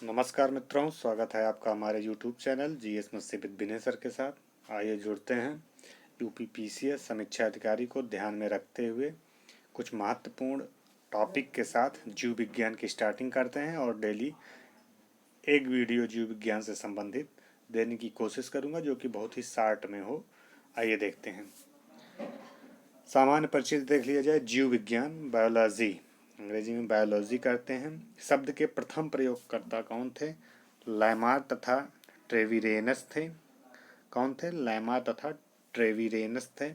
नमस्कार मित्रों, स्वागत है आपका हमारे YouTube चैनल जीएस मस्सी विद विनय सर के साथ। आइए जुड़ते हैं यूपीपीसीएस समीक्षा अधिकारी को ध्यान में रखते हुए कुछ महत्वपूर्ण टॉपिक के साथ जीव विज्ञान की स्टार्टिंग करते हैं और डेली एक वीडियो जीव विज्ञान से संबंधित देने की कोशिश करूंगा जो कि बहुत ही शार्ट में हो। आइए देखते हैं। सामान्य परिचय देख लिया जाए। जीव विज्ञान, बायोलॉजी, अंग्रेजी में बायोलॉजी करते हैं। शब्द के प्रथम प्रयोगकर्ता कौन थे? लैमार तथा ट्रेविरेनस थे। कौन थे? लैमार तथा ट्रेविरेनस थे।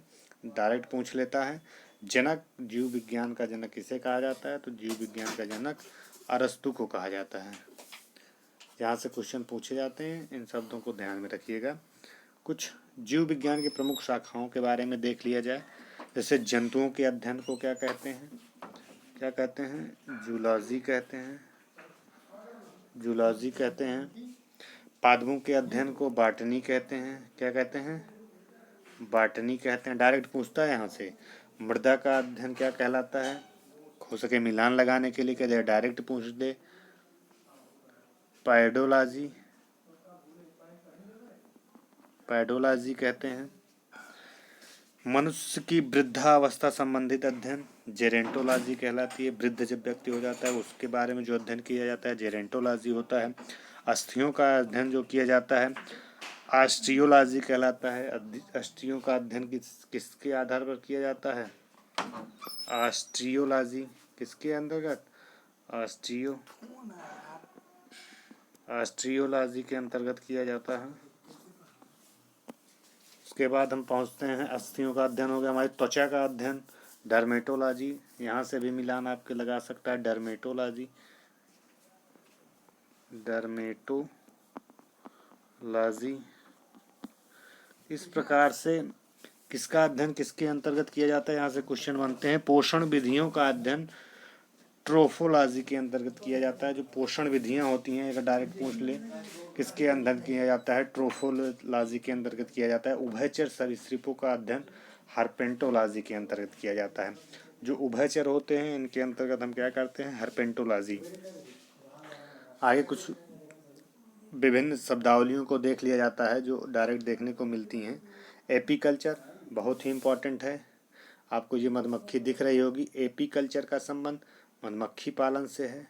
डायरेक्ट पूछ लेता है। जनक, जीव विज्ञान का जनक किसे कहा जाता है? तो जीव विज्ञान का जनक अरस्तु को कहा जाता है। यहाँ से क्वेश्चन पूछे जाते हैं, इन शब्दों को ध्यान में रखिएगा। कुछ जीव विज्ञान की प्रमुख शाखाओं के बारे में देख लिया जाए। जैसे जंतुओं के अध्ययन को क्या कहते हैं? क्या कहते हैं? जूलॉजी कहते हैं। जूलॉजी कहते हैं। पादपों के अध्ययन को बॉटनी कहते हैं। क्या कहते हैं? बॉटनी कहते हैं। डायरेक्ट पूछता है यहाँ से। मृदा का अध्ययन क्या कहलाता है? हो सके मिलान लगाने के लिए कह दे, डायरेक्ट पूछ दे। पैडोलॉजी, पैडोलॉजी कहते हैं। मनुष्य की वृद्धावस्था संबंधित अध्ययन जेरेंटोलॉजी कहलाती है। वृद्ध जब व्यक्ति हो जाता है उसके बारे में जो अध्ययन किया जाता है जेरेंटोलॉजी होता है। अस्थियों का अध्ययन जो किया जाता है ऑस्टियोलॉजी कहलाता है। अस्थियों का अध्ययन किसके आधार पर किया जाता है? ऑस्टियोलॉजी। किसके अंतर्गत? ऑस्टियोलॉजी के अंतर्गत किया जाता है। उसके बाद हम पहुंचते हैं, अस्थियों का अध्ययन हो गया। हमारी त्वचा का अध्ययन डर्मेटोलॉजी। यहाँ से भी मिलान आपके लगा सकता है, डर्मेटोलॉजी। डर्मेटोलॉजी इस प्रकार से किसका अध्ययन किसके अंतर्गत किया जाता है? यहाँ से क्वेश्चन बनते हैं। पोषण विधियों का अध्ययन ट्रोफोलॉजी के अंतर्गत किया जाता है। जो पोषण विधियाँ होती हैं, अगर डायरेक्ट पूछ ले किसके अंदर किया जाता है? ट्रोफोलॉजी के अंतर्गत किया जाता है। उभयचर सरीसृपों का अध्ययन हर्पेंटोलॉजी के अंतर्गत किया जाता है। जो उभयचर होते हैं इनके अंतर्गत हम क्या करते हैं? हर्पेंटोलॉजी। आगे कुछ विभिन्न शब्दावलियों को देख लिया जाता है जो डायरेक्ट देखने को मिलती हैं। एपीकल्चर बहुत ही इम्पोर्टेंट है। आपको ये मधुमक्खी दिख रही होगी। एपीकल्चर का संबंध मधुमक्खी पालन से है।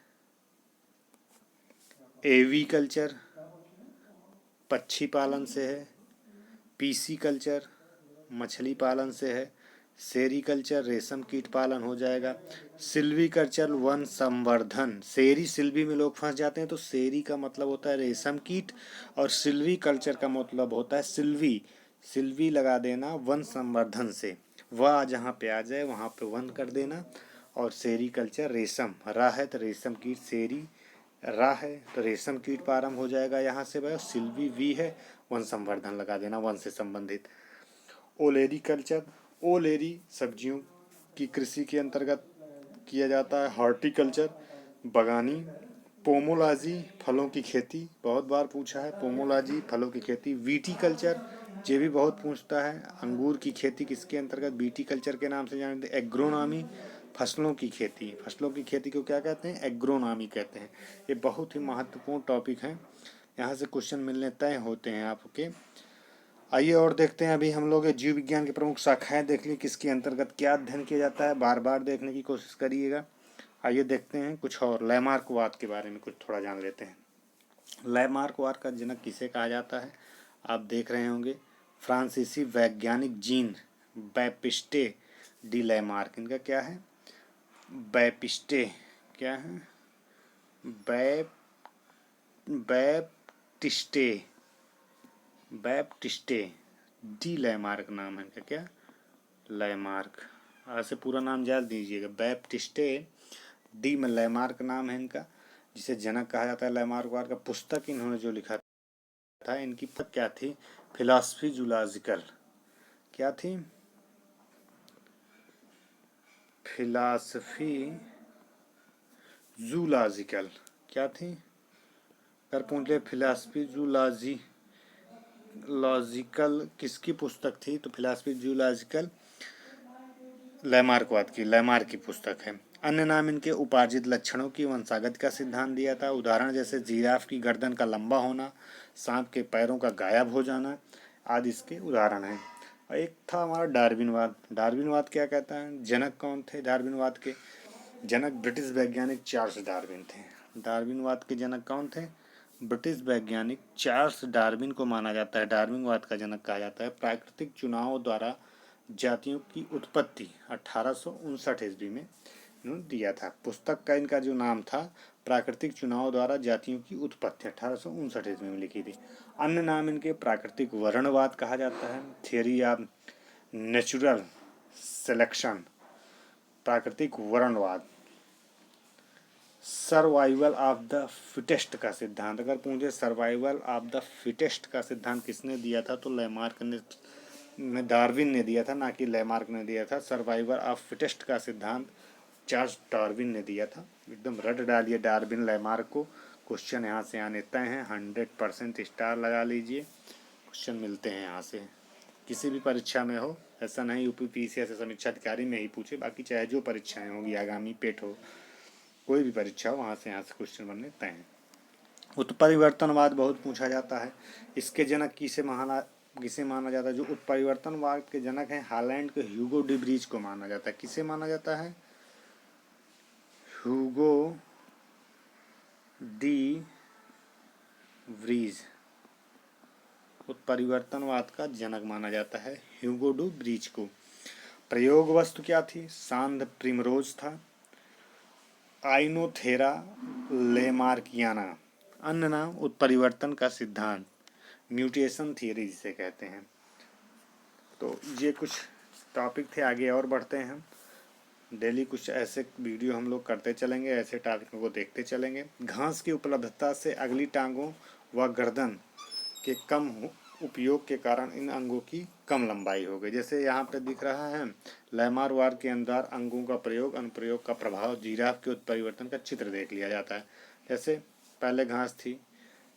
एवीकल्चर पक्षी पालन से है। पीसी कल्चर मछली पालन से है। सेरीकल्चर रेशम कीट पालन हो जाएगा। सिल्वीकल्चर वन संवर्धन। सेरी सिल्वी में लोग फंस जाते हैं, तो सेरी का मतलब होता है रेशम कीट और सिल्वी कल्चर का मतलब होता है सिल्वी। सिल्वी लगा देना वन संवर्धन से, वह जहाँ पे आ जाए वहाँ पे वन कर देना। और सेरीकल्चर रेशम, रा है तो रेशम कीट, सेरी रा है तो रेशम कीट प्रारंभ हो जाएगा यहाँ से भाई। सिल्वी वी है, वन संवर्धन लगा देना, वन से संबंधित। ओलेरी कल्चर, ओलेरी सब्जियों की कृषि के अंतर्गत किया जाता है। हॉर्टिकल्चर बागानी। पोमोलॉजी फलों की खेती, बहुत बार पूछा है पोमोलॉजी फलों की खेती। वीटिकल्चर ये भी बहुत पूछता है। अंगूर की खेती किसके अंतर्गत? वीटिकल्चर के नाम से जानते हैं। एग्रोनॉमी फसलों की खेती, फसलों की खेती को क्या कहते हैं? एग्रोनॉमी कहते हैं। ये बहुत ही महत्वपूर्ण टॉपिक है, यहाँ से क्वेश्चन मिलने तय होते हैं आपके। आइए और देखते हैं। अभी हम लोग जीव विज्ञान की प्रमुख शाखाएं देख ली, किसके अंतर्गत क्या अध्ययन किया जाता है, बार बार देखने की कोशिश करिएगा। आइए देखते हैं कुछ और। लैमार्कवाद के बारे में कुछ थोड़ा जान लेते हैं। लैमार्कवाद का जनक किसे कहा जाता है? आप देख रहे होंगे फ्रांसीसी वैज्ञानिक जीन बैप्टिस्टे डी लैमार्क। इनका क्या है? बैप्टिस्टे क्या है? बैप्टिस्टे बैप्टिस्टे डी लैमार्क नाम है इनका। क्या? लैमार्क। आज से पूरा नाम याद दीजिएगा। बैप्टिस्टे डी में लैमार्क नाम है इनका, जिसे जनक कहा जाता है लैमार्कवाद का। पुस्तक इन्होंने जो लिखा था, इनकी पुस्तक क्या थी? Philosophy zoological. क्या थी? Philosophy zoological. क्या थी? अगर पूछ ले फिलॉसफी लॉजिकल किसकी पुस्तक थी, तो फिलॉसफी जूलॉजिकल लैमार्कवाद की, लैमार्क की पुस्तक है। अन्य नाम इनके उपार्जित लक्षणों की वंशागत का सिद्धांत दिया था। उदाहरण जैसे जिराफ की गर्दन का लंबा होना, सांप के पैरों का गायब हो जाना आदि इसके उदाहरण हैं। एक था हमारा डार्विनवाद। डार्विनवाद क्या कहता है? जनक कौन थे डार्विनवाद के? जनक ब्रिटिश वैज्ञानिक चार्ल्स डार्विन थे। डार्विनवाद के जनक कौन थे? ब्रिटिश वैज्ञानिक चार्ल्स डार्विन को माना जाता है, डार्विनवाद का जनक कहा जाता है। प्राकृतिक चुनाव द्वारा जातियों की उत्पत्ति 1859 ईस्वी में इन्होंने दिया था। पुस्तक का इनका जो नाम था प्राकृतिक चुनाव द्वारा जातियों की उत्पत्ति 1859 ईस्वी में लिखी थी। अन्य नाम इनके प्राकृतिक वर्णवाद कहा जाता है, थियरी ऑफ नेचुरल सिलेक्शन, प्राकृतिक वर्णवाद। सर्वाइवल ऑफ द फिटेस्ट का सिद्धांत, अगर पूछे सर्वाइवल ऑफ द फिटेस्ट का सिद्धांत किसने दिया था तो लैमार्क ने डार्विन ने दिया था, ना कि लैमार्क ने दिया था। सर्वाइवल ऑफ फिटेस्ट का सिद्धांत चार्ल्स डार्विन ने दिया था। एकदम रट डालिए डार्विन लैमार्क को, क्वेश्चन यहाँ से आने तय हैं। 100% स्टार लगा लीजिए, क्वेश्चन मिलते हैं यहाँ से किसी भी परीक्षा में हो। ऐसा नहीं यूपीपीसीएस से समीक्षा अधिकारी में ही पूछे, बाकी चाहे जो परीक्षाएं होंगी आगामी पेट हो कोई भी परीक्षा हो वहाँ से यहाँ से क्वेश्चन बनने तय हैं। उत्परिवर्तनवाद बहुत पूछा जाता है। इसके जनक किसे माना जाता है? जो उत्परिवर्तनवाद के जनक हैं हॉलैंड के ह्यूगो डी व्रीज को माना जाता है। किसे माना जाता है? ह्यूगो डी व्रीज उत्परिवर्तनवाद का जनक माना जाता है ह्यूगो डी व्रीज को। प्रयोग वस्तु क्या थी? सांद प्रिमरोज था, आइनोथेरा लेमार्कियाना। अन्य नाम उत्परिवर्तन का सिद्धांत, म्यूटेशन थियरी जिसे कहते हैं। तो ये कुछ टॉपिक थे, आगे और बढ़ते हैं हम। डेली कुछ ऐसे वीडियो हम लोग करते चलेंगे, ऐसे टॉपिकों को देखते चलेंगे। घास की उपलब्धता से अगली टांगों व गर्दन के कम उपयोग के कारण इन अंगों की कम लंबाई हो गई। जैसे यहाँ पे दिख रहा है लैमारवार के अंदर अंगों का प्रयोग अनुप्रयोग का प्रभाव, जिराफ के उत्परिवर्तन का चित्र देख लिया जाता है। जैसे पहले घास थी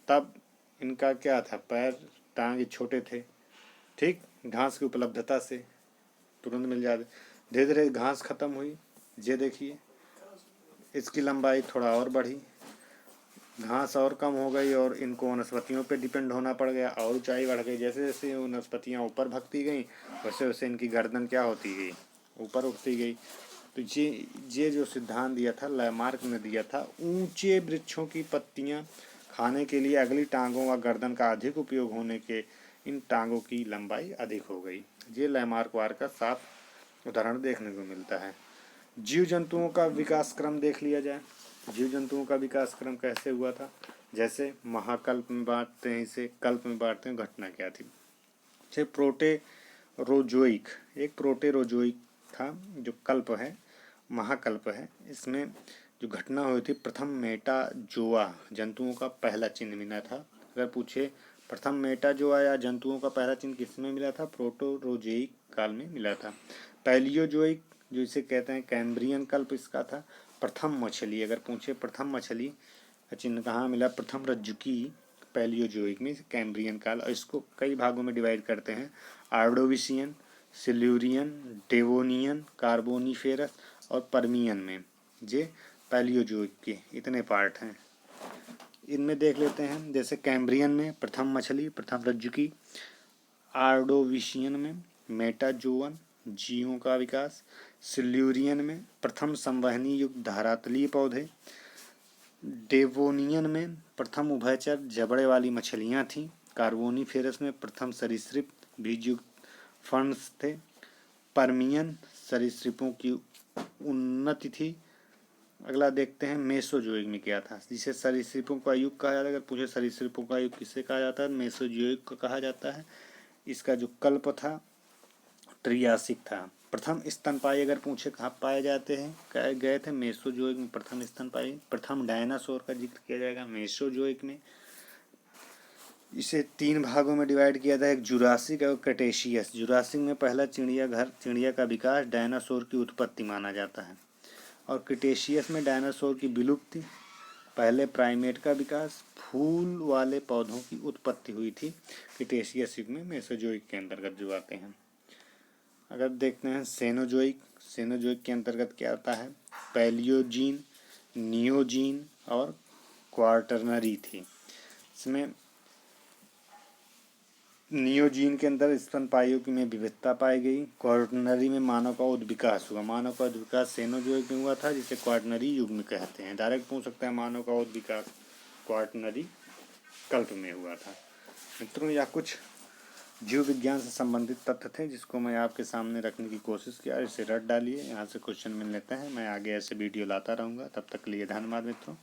तब इनका क्या था, पैर टांग छोटे थे, ठीक, घास की उपलब्धता से तुरंत मिल जाते। धीरे धीरे घास खत्म हुई, ये देखिए इसकी लंबाई थोड़ा और बढ़ी, घास और कम हो गई और इनको वनस्पतियों पे डिपेंड होना पड़ गया और ऊंचाई बढ़ गई। जैसे जैसे वनस्पतियाँ ऊपर भगती गई वैसे वैसे इनकी गर्दन क्या होती गई, ऊपर उठती गई। तो ये जो सिद्धांत दिया था लैमार्क ने दिया था, ऊंचे वृक्षों की पत्तियां खाने के लिए अगली टांगों व गर्दन का अधिक उपयोग होने के इन टांगों की लंबाई अधिक हो गई। ये लैमार्कवार का साफ उदाहरण देखने को मिलता है। जीव जंतुओं का विकास क्रम देख लिया जाए। जीव जंतुओं का विकास क्रम कैसे हुआ था? जैसे महाकल्प में बांटते हैं इसे, कल्प में बांटते हैं, घटना क्या थी? जैसे प्रोटेरोजोइक, एक प्रोटेरोजोइक था जो कल्प है, महाकल्प है। इसमें जो घटना हुई थी, प्रथम मेटाजोआ जंतुओं का पहला चिन्ह मिला था। अगर पूछे प्रथम मेटाजोआ या जंतुओं का पहला चिन्ह किसमें मिला था? प्रोटोरोजोइक काल में मिला था। पैलियोजोइक जो इसे कहते हैं कैम्ब्रियन कल्प इसका था। प्रथम मछली, अगर पूछे प्रथम मछली का चिन्ह कहाँ मिला? प्रथम रज्जुकी पैलियोजोइक में, कैम्ब्रियन काल। और इसको कई भागों में डिवाइड करते हैं, आर्डोविशियन, सिल्यूरियन, डेवोनियन, कार्बोनिफेरस और पर्मियन में। ये पैलियोजोइक के इतने पार्ट हैं। इनमें देख लेते हैं, जैसे कैम्ब्रियन में प्रथम मछली, प्रथम रज्जुकी, आर्डोविशियन में मेटाजोअन जीवों का विकास, सिल्यूरियन में प्रथम संवहनी युक्त धारातलीय पौधे, डेवोनियन में प्रथम उभयचर जबड़े वाली मछलियाँ थीं, कार्बोनिफेरस में प्रथम सरीसृप बीजयुक्त फर्न्स थे, पर्मियन सरीसृपों की उन्नति थी। अगला देखते हैं मेसोजोइक में क्या था, जिसे सरीसृपों का युग कहा जाता है। अगर पूछे सरीसृपों का युग किसे कहा जाता है? मेसोजोइक को कहा जाता है। इसका जो कल्प था ट्रियासिक था। प्रथम स्तनपायी अगर पूछे कहाँ पाए जाते हैं, कहे गए थे मेसोजोइक में प्रथम स्तनपायी। प्रथम डायनासोर का जिक्र किया जाएगा मेसोजोइक में। इसे 3 भागों में डिवाइड किया था, एक जुरासिक और क्रेटेशियस। जुरासिक में पहला चिड़िया का विकास, डायनासोर की उत्पत्ति माना जाता है। और क्रेटेशियस में डायनासोर की विलुप्ति, पहले प्राइमेट का विकास, फूल वाले पौधों की उत्पत्ति हुई थी क्रेटेशियस युग में। मेसोजोइक के अंतर्गत जो आते हैं। अगर देखते हैं सेनोजोइक, सेनोजोइक के अंतर्गत क्या आता है, पैलियोजीन, नियोजीन और क्वार्टरनरी थी। इसमें नियोजीन के अंदर स्तनपायियों में विविधता पाई गई, क्वार्टरनरी में मानव का उद्विकास हुआ। मानव का उद्विकास सेनोजोइक में हुआ था, जिसे क्वार्टरनरी युग में कहते हैं। डायरेक्ट पूछ सकते हैं मानव का उद्विकास क्वार्टरनरी कल्प में हुआ था। मित्रों, यह कुछ जीव विज्ञान से संबंधित तथ्य थे जिसको मैं आपके सामने रखने की कोशिश किया। इसे रट डालिए, यहाँ से क्वेश्चन मिल लेते हैं। मैं आगे ऐसे वीडियो लाता रहूँगा। तब तक के लिए धन्यवाद मित्रों।